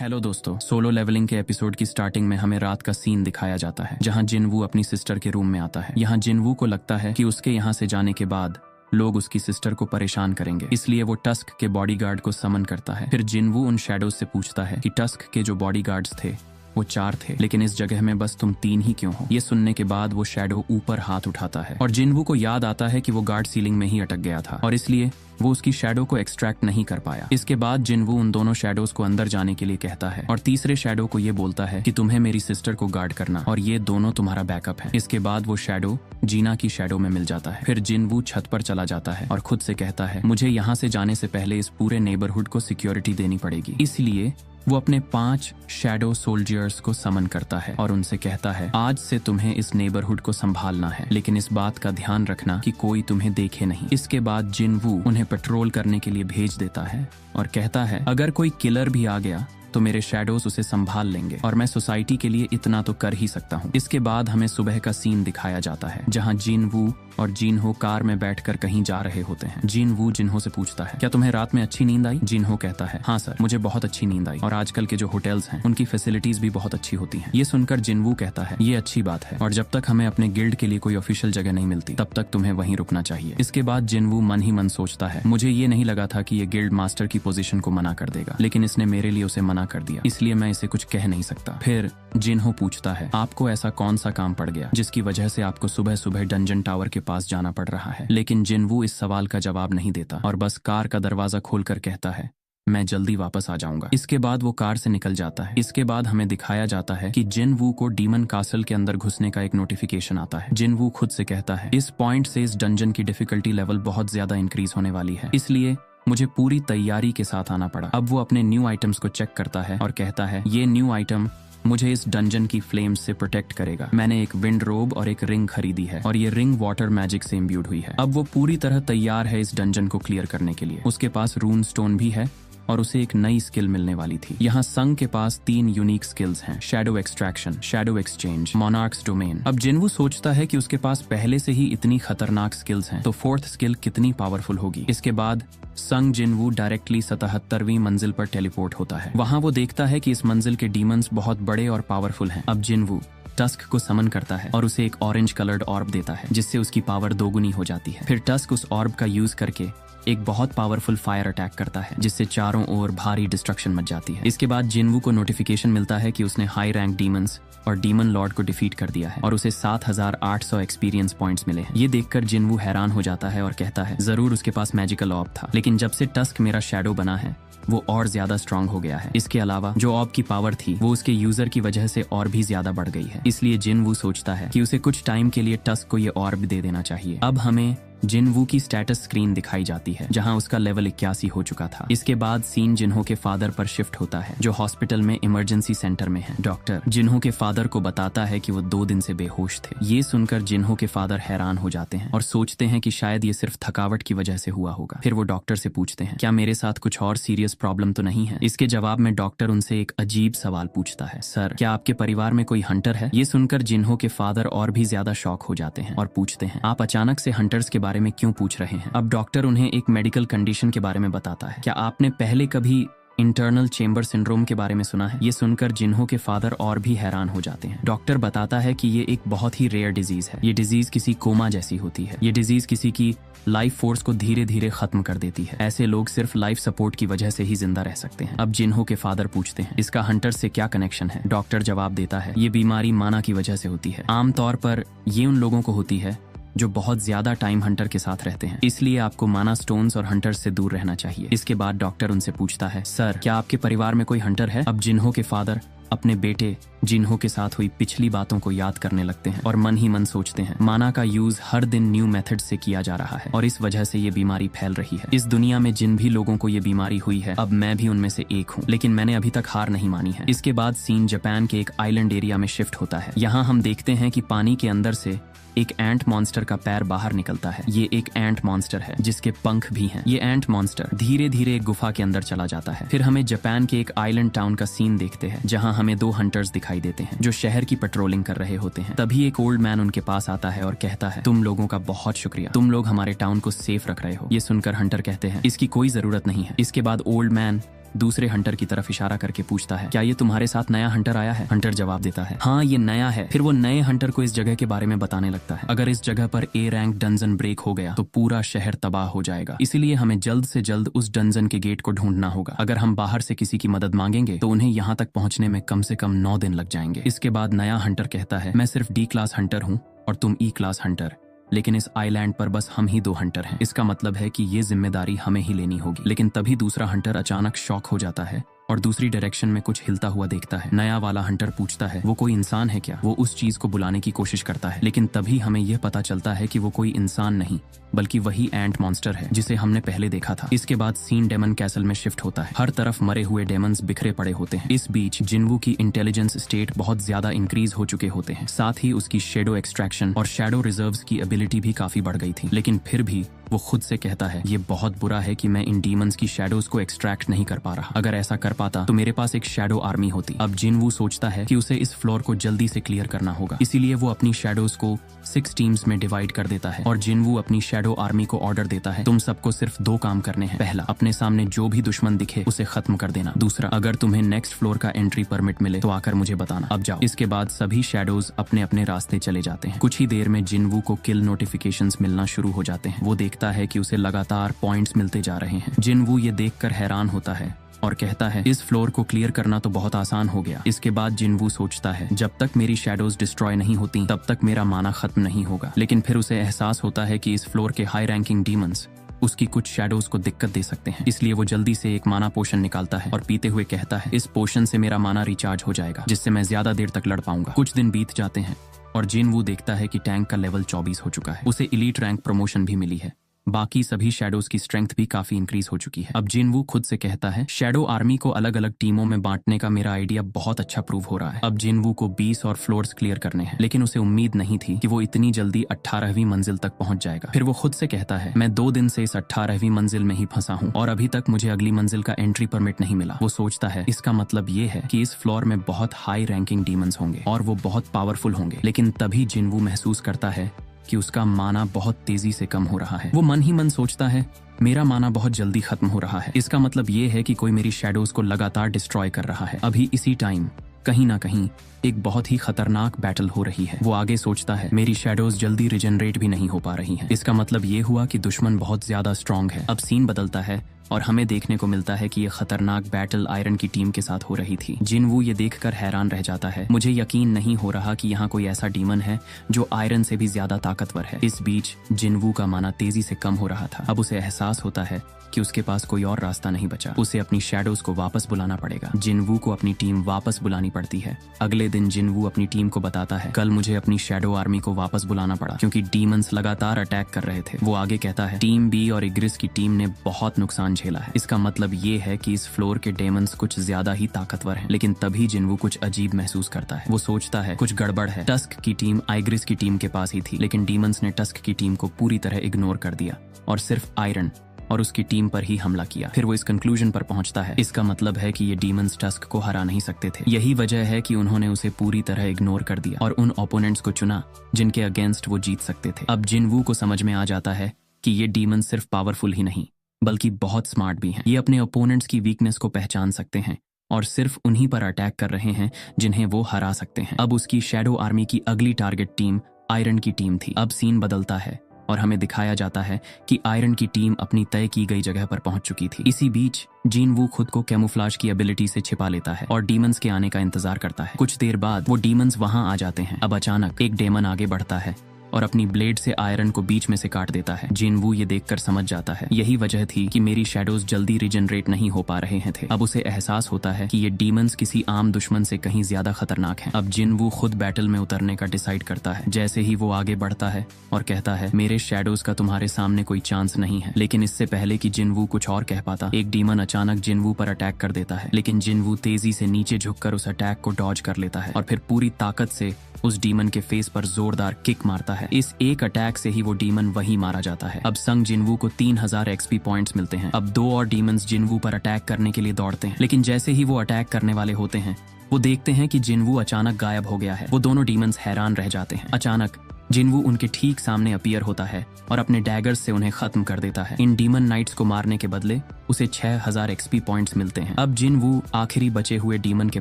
Hello दोस्तों, solo levelling के episode की स्टार्टिंग में हमें रात का सीन दिखाया जाता है जहां जिनवू अपनी सिस्टर के रूम में आता है। यहां जिनवू को लगता है कि उसके यहां से जाने के बाद लोग उसकी सिस्टर को परेशान करेंगे, इसलिए वो टस्क के बॉडीगार्ड को समन करता है। फिर जिनवू उन शैडोज से पूछता है कि टस्क के जो बॉडीगार्ड्स थे वो 4 थे, लेकिन इस जगह में बस तुम 3 ही क्यों हो। ये सुनने के बाद वो शैडो ऊपर हाथ उठाता है और जिनवू को याद आता है कि वो गार्ड सीलिंग में ही अटक गया था और इसलिए वो उसकी शैडो को एक्सट्रैक्ट नहीं कर पाया। इसके बाद जिनवू उन दोनों शैडोज को अंदर जाने के लिए कहता है और तीसरे शैडो को ये बोलता है कि तुम्हें मेरी सिस्टर को गार्ड करना और ये दोनों तुम्हारा बैकअप है। इसके बाद वो शैडो जीना की शैडो में मिल जाता है। फिर जिनवू छत पर चला जाता है और खुद से कहता है मुझे यहाँ से जाने से पहले इस पूरे नेबरहुड को सिक्योरिटी देनी पड़ेगी। इसलिए वो अपने 5 शैडो सोल्जर्स को समन करता है और उनसे कहता है आज से तुम्हें इस नेबरहुड को संभालना है, लेकिन इस बात का ध्यान रखना कि कोई तुम्हें देखे नहीं। इसके बाद जिनवू उन्हें पेट्रोल करने के लिए भेज देता है और कहता है अगर कोई किलर भी आ गया तो मेरे शैडोज उसे संभाल लेंगे और मैं सोसाइटी के लिए इतना तो कर ही सकता हूँ। इसके बाद हमें सुबह का सीन दिखाया जाता है जहाँ जिनवू और जिनहो कार में बैठकर कहीं जा रहे होते हैं। जिनवू जिनहो से पूछता है क्या तुम्हें रात में अच्छी नींद आई। जिनहो कहता है हाँ सर, मुझे बहुत अच्छी नींद आई और आजकल के जो होटल्स हैं उनकी फैसिलिटीज भी बहुत अच्छी होती हैं। ये सुनकर जिनवू कहता है ये अच्छी बात है और जब तक हमें अपने गिल्ड के लिए कोई ऑफिशियल जगह नहीं मिलती तब तक तुम्हें वहीं रुकना चाहिए। इसके बाद जिनवू मन ही मन सोचता है मुझे ये नहीं लगा था कि ये गिल्ड मास्टर की पोजीशन को मना कर देगा, लेकिन इसने मेरे लिए उसे मना कर दिया, इसलिए मैं इसे कुछ कह नहीं सकता। फिर जिनहो पूछता है आपको ऐसा कौन सा काम पड़ गया जिसकी वजह से आपको सुबह सुबह डंजन टावर के पास जाना पड़ रहा है, लेकिन जिनवू इस सवाल का जवाब नहीं देता और बस कार का दरवाजा खोलकर कहता है मैं जल्दी वापस आ जाऊंगा। इसके बाद वो कार से निकल जाता है। इसके बाद हमें दिखाया जाता है कि जिनवू को डीमन कासल के अंदर घुसने का एक नोटिफिकेशन आता है। जिनवू खुद से कहता है इस पॉइंट से इस डंजन की डिफिकल्टी लेवल बहुत ज्यादा इंक्रीज होने वाली है, इसलिए मुझे पूरी तैयारी के साथ आना पड़ा। अब वो अपने न्यू आइटम्स को चेक करता है और कहता है ये न्यू आइटम मुझे इस डंजन की फ्लेम्स से प्रोटेक्ट करेगा। मैंने एक विंड रोब और एक रिंग खरीदी है और ये रिंग वाटर मैजिक से इम्ब्यूड हुई है। अब वो पूरी तरह तैयार है इस डंजन को क्लियर करने के लिए। उसके पास रून स्टोन भी है और उसे एक नई स्किल मिलने वाली थी। यहाँ संग के पास 3 यूनिक स्किल्स हैं, shadow extraction, shadow exchange, monarchs domain. अब जिनवू सोचता है कि उसके पास पहले से ही इतनी खतरनाक स्किल्स हैं तो 4th स्किल कितनी पावरफुल होगी। इसके बाद संग जिनवू डायरेक्टली 77वीं मंजिल पर टेलीपोर्ट होता है। वहाँ वो देखता है कि इस मंजिल के डीमंस बहुत बड़े और पावरफुल हैं। अब जिनवू टस्क को समन करता है और उसे एक ऑरेंज कलर्ड ऑर्ब देता है जिससे उसकी पावर दोगुनी हो जाती है। फिर टस्क उस ऑर्ब का यूज करके एक बहुत पावरफुल फायर अटैक करता है जिससे चारों ओर भारी डिस्ट्रक्शन मच जाती है। इसके बाद जिनवू को नोटिफिकेशन मिलता है कि उसने हाई रैंक डीमंस और डीमन लॉर्ड को डिफीट कर दिया है और उसे 7800 एक्सपीरियंस पॉइंट्स मिले हैं। ये देखकर जिनवू हैरान हो जाता है और कहता है जरूर उसके पास मैजिकल ऑर्ब था, लेकिन जब से टस्क मेरा शैडो बना है वो और ज्यादा स्ट्रांग हो गया है। इसके अलावा जो ऑर्ब की पावर थी वो उसके यूजर की वजह से और भी ज्यादा बढ़ गई है, इसलिए जिनवू सोचता है कि उसे कुछ टाइम के लिए टस्क को ये ऑर्ब दे देना चाहिए। अब हमें जिनवू की स्टेटस स्क्रीन दिखाई जाती है जहां उसका लेवल 81 हो चुका था। इसके बाद सीन जिन्हो के फादर पर शिफ्ट होता है जो हॉस्पिटल में इमरजेंसी सेंटर में है। डॉक्टर जिन्हो के फादर को बताता है कि वो 2 दिन से बेहोश थे। ये सुनकर जिन्हो के फादर हैरान हो जाते हैं और सोचते हैं कि शायद ये सिर्फ थकावट की वजह से हुआ होगा। फिर वो डॉक्टर से पूछते हैं क्या मेरे साथ कुछ और सीरियस प्रॉब्लम तो नहीं है। इसके जवाब में डॉक्टर उनसे एक अजीब सवाल पूछता है सर क्या आपके परिवार में कोई हंटर है। ये सुनकर जिन्हो के फादर और भी ज्यादा शॉक हो जाते हैं और पूछते हैं आप अचानक से हंटर्स के बारे में क्यों पूछ रहे हैं। अब डॉक्टर उन्हें एक मेडिकल कंडीशन के बारे में बताता है। क्या आपने पहले कभी इंटरनल चेंबर सिंड्रोम के बारे में सुना है। ये सुनकर जिन्हो के फादर और भी हैरान हो जाते हैं। डॉक्टर बताता है कि ये एक बहुत ही रेयर डिजीज है। ये डिजीज किसी कोमा जैसी होती है। ये डिजीज किसी की लाइफ फोर्स को धीरे धीरे खत्म कर देती है। ऐसे लोग सिर्फ लाइफ सपोर्ट की वजह से ही जिंदा रह सकते हैं। अब जिन्हो के फादर पूछते हैं इसका हंटर से क्या कनेक्शन है। डॉक्टर जवाब देता है ये बीमारी माना की वजह से होती है। आमतौर पर ये उन लोगों को होती है जो बहुत ज्यादा टाइम हंटर के साथ रहते हैं, इसलिए आपको माना स्टोन्स और हंटर्स से दूर रहना चाहिए। इसके बाद डॉक्टर उनसे पूछता है सर क्या आपके परिवार में कोई हंटर है। अब जिन्हो के फादर अपने बेटे जिन्हो के साथ हुई पिछली बातों को याद करने लगते हैं और मन ही मन सोचते हैं माना का यूज हर दिन न्यू मेथड से किया जा रहा है और इस वजह से ये बीमारी फैल रही है। इस दुनिया में जिन भी लोगों को ये बीमारी हुई है अब मैं भी उनमें से एक हूँ, लेकिन मैंने अभी तक हार नहीं मानी है। इसके बाद सीन जापान के एक आइलैंड एरिया में शिफ्ट होता है। यहाँ हम देखते हैं कि पानी के अंदर से एक एंट मॉन्स्टर का पैर बाहर निकलता है। ये एक एंट मॉन्स्टर है जिसके पंख भी हैं। ये एंट मॉन्स्टर धीरे धीरे एक गुफा के अंदर चला जाता है। फिर हमें जापान के एक आइलैंड टाउन का सीन देखते हैं जहां हमें 2 हंटर्स दिखाई देते हैं जो शहर की पेट्रोलिंग कर रहे होते हैं। तभी एक ओल्ड मैन उनके पास आता है और कहता है तुम लोगों का बहुत शुक्रिया, तुम लोग हमारे टाउन को सेफ रख रहे हो। ये सुनकर हंटर कहते हैं इसकी कोई जरूरत नहीं है। इसके बाद ओल्ड मैन दूसरे हंटर की तरफ इशारा करके पूछता है, क्या ये तुम्हारे साथ नया हंटर आया है? हंटर जवाब देता है, हाँ ये नया है। फिर वो नए हंटर को इस जगह के बारे में बताने लगता है। अगर इस जगह पर ए रैंक डंजन ब्रेक हो गया तो पूरा शहर तबाह हो जाएगा, इसीलिए हमें जल्द से जल्द उस डंजन के गेट को ढूंढना होगा। अगर हम बाहर से किसी की मदद मांगेंगे तो उन्हें यहाँ तक पहुंचने में कम से कम 9 दिन लग जाएंगे। इसके बाद नया हंटर कहता है, मैं सिर्फ डी क्लास हंटर हूँ और तुम ई क्लास हंटर, लेकिन इस आइलैंड पर बस हम ही 2 हंटर हैं। इसका मतलब है कि ये जिम्मेदारी हमें ही लेनी होगी। लेकिन तभी दूसरा हंटर अचानक शॉक हो जाता है और दूसरी डायरेक्शन में कुछ हिलता हुआ देखता है। नया वाला हंटर पूछता है, वो कोई इंसान है क्या? वो उस चीज को बुलाने की कोशिश करता है, लेकिन तभी हमें यह पता चलता है कि वो कोई इंसान नहीं बल्कि वही एंट मॉन्स्टर है जिसे हमने पहले देखा था। इसके बाद सीन डेमन कैसल में शिफ्ट होता है। हर तरफ मरे हुए डेमन्स बिखरे पड़े होते हैं। इस बीच जिनवू की इंटेलिजेंस स्टेट बहुत ज्यादा इंक्रीज हो चुके होते हैं। साथ ही उसकी शेडो एक्सट्रैक्शन और शेडो रिजर्व्स की एबिलिटी भी काफी बढ़ गई थी। लेकिन फिर भी वो खुद से कहता है, ये बहुत बुरा है कि मैं इन डीमंस की शेडोज को एक्सट्रैक्ट नहीं कर पा रहा। अगर ऐसा कर पाता तो मेरे पास एक शेडो आर्मी होती। अब जिनवू सोचता है कि उसे इस फ्लोर को जल्दी से क्लियर करना होगा, इसीलिए वो अपनी शेडोज को 6 टीम्स में डिवाइड कर देता है और जिनवू अपनी शेडो आर्मी को ऑर्डर देता है, तुम सबको सिर्फ 2 काम करने हैं। पहला, अपने सामने जो भी दुश्मन दिखे उसे खत्म कर देना। दूसरा, अगर तुम्हें नेक्स्ट फ्लोर का एंट्री परमिट मिले तो आकर मुझे बताना। अब जाओ। इसके बाद सभी शेडोज अपने अपने रास्ते चले जाते हैं। कुछ ही देर में जिनवू को किल नोटिफिकेशंस मिलना शुरू हो जाते हैं। वो देखता है कि उसे लगातार पॉइंट्स मिलते जा रहे हैं। जिनवू ये देखकर हैरान होता है और कहता है, इस फ्लोर को क्लियर करना तो बहुत आसान हो गया। इसके बाद जिनवू सोचता है, जब तक मेरी शैडोज डिस्ट्रॉय नहीं होती तब तक मेरा माना खत्म नहीं होगा। लेकिन फिर उसे एहसास होता है कि इस फ्लोर के हाई रैंकिंग डीमंस उसकी कुछ शैडोज को दिक्कत दे सकते हैं। इसलिए वो जल्दी से एक माना पोशन निकालता है और पीते हुए कहता है, इस पोशन से मेरा माना रिचार्ज हो जाएगा, जिससे मैं ज्यादा देर तक लड़ पाऊंगा। कुछ दिन बीत जाते हैं और जिनवू देखता है कि टैंक का लेवल 24 हो चुका है। उसे इलीट रैंक प्रमोशन भी मिली है। बाकी सभी शैडोज की स्ट्रेंथ भी काफी इंक्रीज हो चुकी है। अब जिनवू खुद से कहता है, शैडो आर्मी को अलग अलग टीमों में बांटने का मेरा आइडिया बहुत अच्छा प्रूव हो रहा है। अब जिनवू को 20 और फ्लोर्स क्लियर करने हैं, लेकिन उसे उम्मीद नहीं थी कि वो इतनी जल्दी 18वीं मंजिल तक पहुंच जाएगा। फिर वो खुद से कहता है, मैं 2 दिन से इस 18वीं मंजिल में ही फंसा हूँ और अभी तक मुझे अगली मंजिल का एंट्री परमिट नहीं मिला। वो सोचता है, इसका मतलब ये है कि इस फ्लोर में बहुत हाई रैंकिंग डीमंस होंगे और वो बहुत पावरफुल होंगे। लेकिन तभी जिनवू महसूस करता है कि उसका माना बहुत तेजी से कम हो रहा है। वो मन ही मन सोचता है, मेरा माना बहुत जल्दी खत्म हो रहा है। इसका मतलब ये है कि कोई मेरी शैडोज को लगातार डिस्ट्रॉय कर रहा है। अभी इसी टाइम कहीं ना कहीं एक बहुत ही खतरनाक बैटल हो रही है। वो आगे सोचता है, मेरी शैडोज जल्दी रिजनरेट भी नहीं हो पा रही हैं। इसका मतलब ये हुआ कि दुश्मन बहुत ज्यादा स्ट्रांग है। अब सीन बदलता है और हमें देखने को मिलता है कि ये खतरनाक बैटल आयरन की टीम के साथ हो रही थी। जिनवू ये देखकर हैरान रह जाता है। मुझे यकीन नहीं हो रहा कि यहाँ कोई ऐसा डीमन है जो आयरन से भी ज्यादा ताकतवर है। इस बीच जिनवू का माना तेजी से कम हो रहा था। अब उसे एहसास होता है कि उसके पास कोई और रास्ता नहीं बचा। उसे अपनी शैडोज को वापस बुलाना पड़ेगा। जिनवू को अपनी टीम वापस बुलानी पड़ती है। अगले दिन जिनवू अपनी टीम को बताता है, कल मुझे अपनी शैडो आर्मी को वापस बुलाना पड़ा क्योंकि डीमंस लगातार अटैक कर रहे थे। वो आगे कहता है, टीम बी और इग्रिस की टीम ने बहुत नुकसान झेला है। इसका मतलब ये है कि इस फ्लोर के डेमंस कुछ ज्यादा ही ताकतवर हैं। लेकिन तभी जिनवू कुछ अजीब महसूस करता है। वो सोचता है, कुछ गड़बड़ है। टस्क की टीम आइग्रिस की टीम के पास ही थी, लेकिन डीमंस ने टस्क की टीम को पूरी तरह इग्नोर कर दिया और सिर्फ आयरन और उसकी टीम पर ही हमला किया। फिर वो इस कंक्लूजन पर पहुंचता है, इसका मतलब है कि ये डीमंस टस्क को हरा नहीं सकते थे। यही वजह है कि उन्होंने उसे पूरी तरह इग्नोर कर दिया और उन ओपोनेंट्स को चुना जिनके अगेंस्ट वो जीत सकते थे। अब जिनवू को समझ में आ जाता है कि ये डीमंस सिर्फ पावरफुल ही नहीं बल्कि बहुत स्मार्ट भी हैं। ये अपने ओपोनेंट्स की वीकनेस को पहचान सकते हैं और सिर्फ उन्हीं पर अटैक कर रहे हैं जिन्हें वो हरा सकते हैं। अब उसकी शैडो आर्मी की अगली टारगेट टीम आयरन की टीम थी। अब सीन बदलता है और हमें दिखाया जाता है कि आयरन की टीम अपनी तय की गई जगह पर पहुंच चुकी थी। इसी बीच जिनवू खुद को कैमोफ्लाज की एबिलिटी से छिपा लेता है और डीमंस के आने का इंतजार करता है। कुछ देर बाद वो डीमंस वहां आ जाते हैं। अब अचानक एक डेमन आगे बढ़ता है और अपनी ब्लेड से आयरन को बीच में से काट देता है। जिनवू ये देखकर समझ जाता है, यही वजह थी कि मेरी शैडोज जल्दी रिजनरेट नहीं हो पा रहे हैं थे। अब उसे एहसास होता है कि ये डीमंस किसी आम दुश्मन से कहीं ज्यादा खतरनाक हैं। अब जिनवू खुद बैटल में उतरने का डिसाइड करता है। जैसे ही वो आगे बढ़ता है और कहता है, मेरे शैडोज का तुम्हारे सामने कोई चांस नहीं है। लेकिन इससे पहले कि जिनवू कुछ और कह पाता, एक डीमन अचानक जिनवू पर अटैक कर देता है। लेकिन जिनवू तेजी से नीचे झुककर उस अटैक को डॉज कर लेता है और फिर पूरी ताकत से उस डीमन के फेस पर जोरदार किक मारता है। इस एक अटैक से ही वो डीमन वहीं मारा जाता है। अब संग जिनवू को 3000 एक्सपी पॉइंट्स मिलते हैं। अब 2 और डीमंस जिनवू पर अटैक करने के लिए दौड़ते हैं, लेकिन जैसे ही वो अटैक करने वाले होते हैं वो देखते हैं कि जिनवू अचानक गायब हो गया है। वो दोनों डीमंस हैरान रह जाते हैं। अचानक जिनवू उनके ठीक सामने अपीयर होता है और अपने डैगर्स से उन्हें खत्म कर देता है। इन डीमन नाइट्स को मारने के बदले उसे 6000 एक्सपी पॉइंट्स मिलते हैं। अब जिनवू आखिरी बचे हुए डीमन के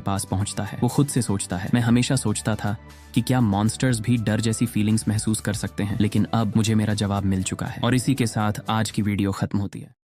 पास पहुंचता है। वो खुद से सोचता है, मैं हमेशा सोचता था कि क्या मॉन्स्टर्स भी डर जैसी फीलिंग्स महसूस कर सकते हैं, लेकिन अब मुझे मेरा जवाब मिल चुका है। और इसी के साथ आज की वीडियो खत्म होती है।